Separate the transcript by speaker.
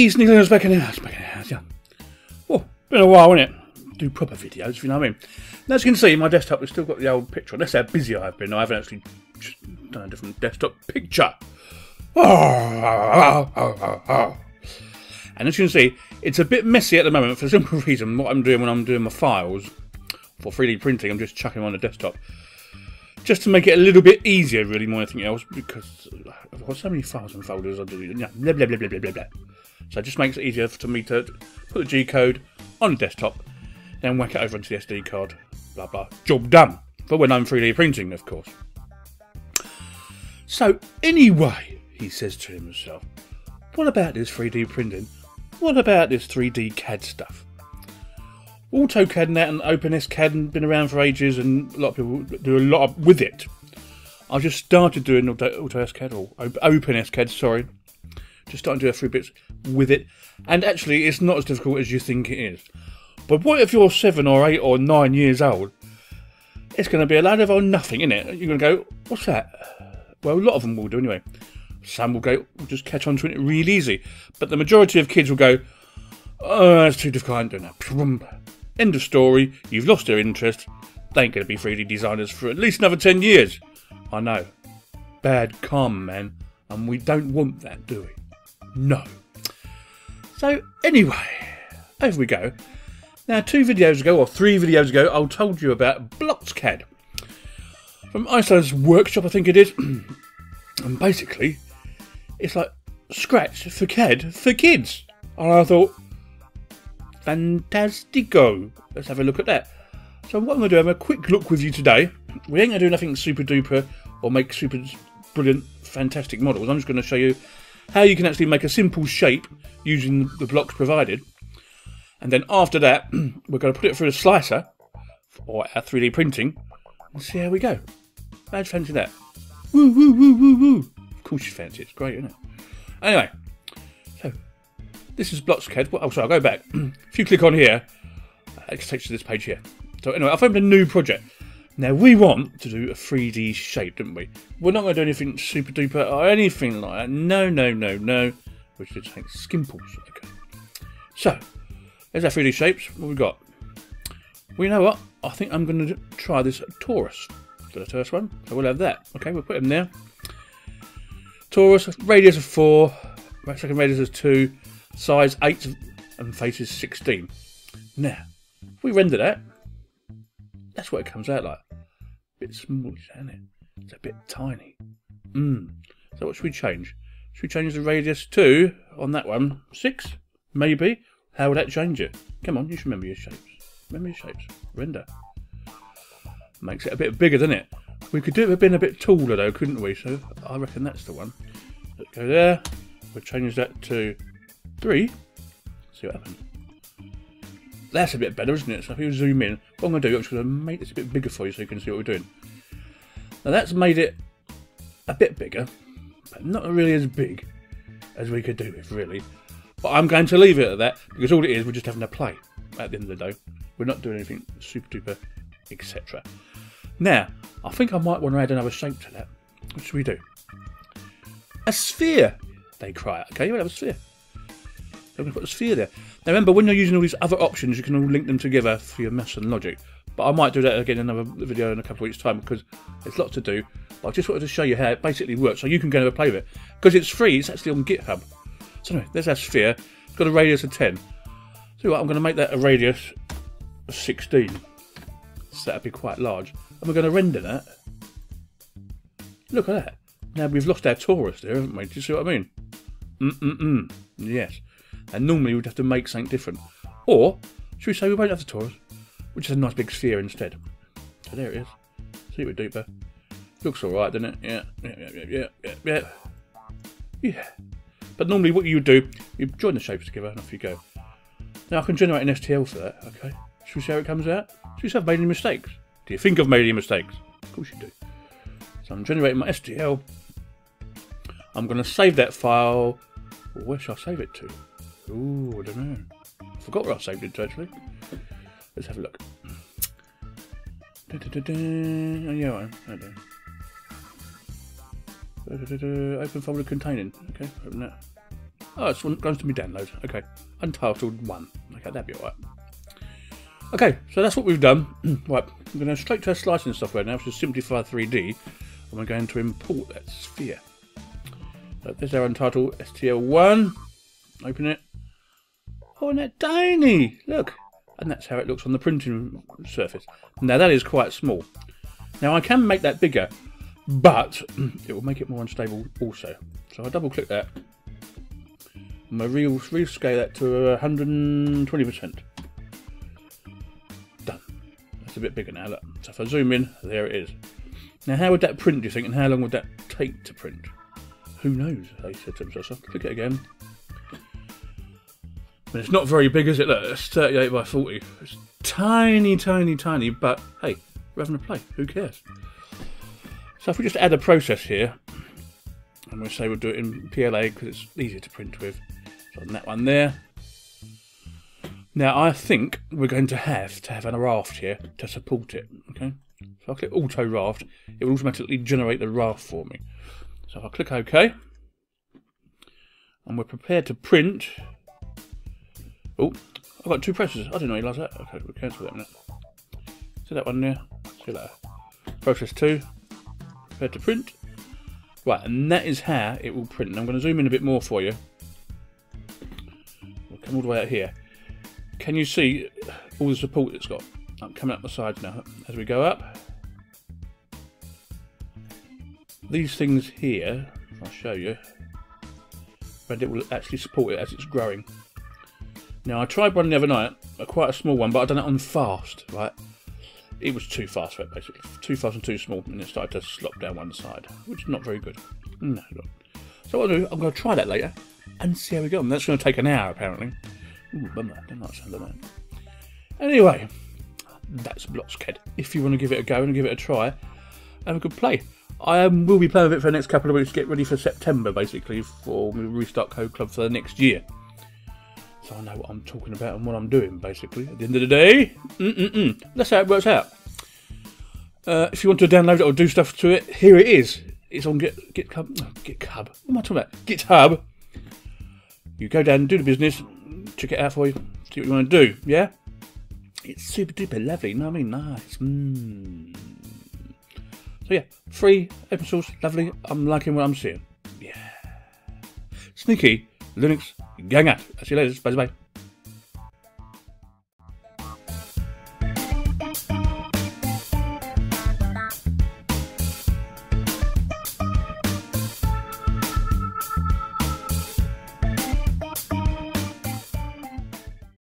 Speaker 1: Hey, Sneekylinux back in the house, yeah. Oh, been a while, isn't it? Do proper videos, if you know what I mean. Now, as you can see, my desktop has still got the old picture on. That's how busy I've been. I haven't actually done a different desktop picture. And as you can see, it's a bit messy at the moment for the simple reason what I'm doing when I'm doing my files for 3D printing, I'm just chucking them on the desktop. Just to make it a little bit easier, really, more than anything else, because I've got so many files and folders I do, yeah, blah, blah, blah, blah, blah, blah, blah. So it just makes it easier for me to put the G code on the desktop, then whack it over onto the SD card, blah, blah. Job done. For when I'm 3D printing, of course. So, anyway, he says to himself, what about this 3D printing? What about this 3D CAD stuff? AutoCAD and that and OpenSCAD have been around for ages, and a lot of people do a lot with it. I just started doing AutoSCAD, or OpenSCAD, sorry. Just starting to do a few bits with it, and actually it's not as difficult as you think it is. But what if you're 7 or 8 or 9 years old? It's going to be a load of old nothing, isn't it? You're going to go, what's that? Well, a lot of them will do anyway. Some will just catch on to it real easy. But the majority of kids will go, oh, that's too difficult, I ain't doing that. End of story, you've lost their interest. They ain't going to be 3D designers for at least another 10 years. I know. Bad karma, man. And we don't want that, do we? No. So, anyway, over we go. Now, 2 videos ago, or 3 videos ago, I told you about BlocksCAD. From Iceland's workshop, I think it is. And basically, it's like Scratch for CAD for kids. And I thought, fantastico. Let's have a look at that. So what I'm going to do, I'm going to have a quick look with you today. We ain't going to do nothing super duper or make super brilliant, fantastic models. I'm just going to show you how you can actually make a simple shape using the blocks provided. And then after that, we're going to put it through a slicer or our 3D printing and see how we go. How'd you fancy that? Woo, woo, woo, woo, woo. Of course you fancy it. It's great, isn't it? Anyway, so this is BlocksCAD. Oh, sorry, I'll go back. If you click on here, it takes you to this page here. So anyway, I've opened a new project. Now, we want to do a 3D shape, don't we? We're not going to do anything super duper or anything like that. No, no, no, no. We're just going to take skimples. Okay. So, there's our 3D shapes. What we got? Well, you know what? I think I'm going to try this torus for the first one. So we'll have that. Okay, we'll put him there. Torus, radius of 4, second radius is 2, size 8, and face is 16. Now, if we render that, that's what it comes out like. A bit small, isn't it? It's a bit tiny. So what should we change? Should we change the radius to, on that one, 6? Maybe. How would that change it? Come on, you should remember your shapes. Remember your shapes. Render. Makes it a bit bigger, doesn't it? We could do it with being a bit taller though, couldn't we? So I reckon that's the one. Let's go there. We'll change that to 3. See what happens. That's a bit better, isn't it? So if you zoom in, what I'm going to do, I'm just going to make this a bit bigger for you so you can see what we're doing. Now that's made it a bit bigger, but not really as big as we could do with, really. But I'm going to leave it at that, because all it is, we're just having a play at the end of the day. We're not doing anything super duper, etc. Now, I think I might want to add another shape to that. What should we do? A sphere, they cry. Okay, we'll have a sphere. I'm going to put a sphere there. Now remember, when you're using all these other options, you can all link them together for your maths and logic. But I might do that again in another video in a couple of weeks' time, because there's lots to do. But I just wanted to show you how it basically works, so you can go and have a play with it. Because it's free, it's actually on GitHub. So anyway, there's our sphere. It's got a radius of 10. So what, I'm going to make that a radius of 16. So that'd be quite large. And we're going to render that. Look at that. Now we've lost our torus there, haven't we? Do you see what I mean? Yes. And normally we'd have to make something different. Or, should we say we won't have the torus? We'll just have a nice big sphere instead. So there it is. See what we do, but looks alright, doesn't it? Yeah. But normally what you would do, you join the shapes together and off you go. Now I can generate an STL for that, okay? Should we see how it comes out? Should we say I've made any mistakes? Do you think I've made any mistakes? Of course you do. So I'm generating my STL. I'm going to save that file. Well, where should I save it to? Ooh, I don't know. I forgot where I saved it to, actually. Let's have a look. Oh, yeah, I do. Open folder containing. Okay, open that. Oh, it's going to be download. Okay, Untitled 1. Okay, that'd be alright. Okay, so that's what we've done. Right, I'm going to go straight to our slicing software now, which is Simplify 3D, and we're going to import that sphere. So there's our Untitled STL1. Open it. Oh, and that tiny! Look! And that's how it looks on the printing surface. Now that is quite small. Now I can make that bigger, but it will make it more unstable also. So I double click that. And I rescale that to 120%. Done. That's a bit bigger now, look. So if I zoom in, there it is. Now how would that print, do you think, and how long would that take to print? Who knows, they said to themselves. So I'll click it again. And it's not very big, is it? Look, it's 38 by 40. It's tiny, tiny, tiny, but hey, we're having a play. Who cares? So if we just add a process here, and we'll say we'll do it in PLA because it's easier to print with. So on that one there. Now I think we're going to have a raft here to support it. Okay. So I'll click Auto Raft. It will automatically generate the raft for me. So if I click OK, and we're prepared to print. Oh, I've got two presses. I didn't realise that. Okay, we'll cancel that a minute. See that one there? See that? Process 2. Prepared to print. Right, and that is how it will print. And I'm going to zoom in a bit more for you. We'll come all the way out here. Can you see all the support it's got? I'm coming up the sides now. As we go up, these things here, I'll show you, and it will actually support it as it's growing. Now I tried one the other night, quite a small one, but I'd done it on fast, right? It was too fast for it, basically. Too fast and too small, and it started to slop down one side, which is not very good. No, not. So what I'll do, I'm going to try that later and see how we go. And that's going to take an hour, apparently. Ooh, bummer. I don't like the sound of that. Anyway, that's BlocksCAD. If you want to give it a go and give it a try, have a good play. I will be playing with it for the next couple of weeks to get ready for September, basically, for we restart Code Club for the next year. So I know what I'm talking about and what I'm doing, basically. At the end of the day, that's how it works out. If you want to download it or do stuff to it, here it is. It's on GitHub. What am I talking about? GitHub. You go down and do the business, check it out for you, see what you want to do, yeah? It's super duper lovely, you know what I mean? Nice. So yeah, free, open source, lovely. I'm liking what I'm seeing. Yeah. Sneekylinux, gang out. I'll see you later. Bye bye.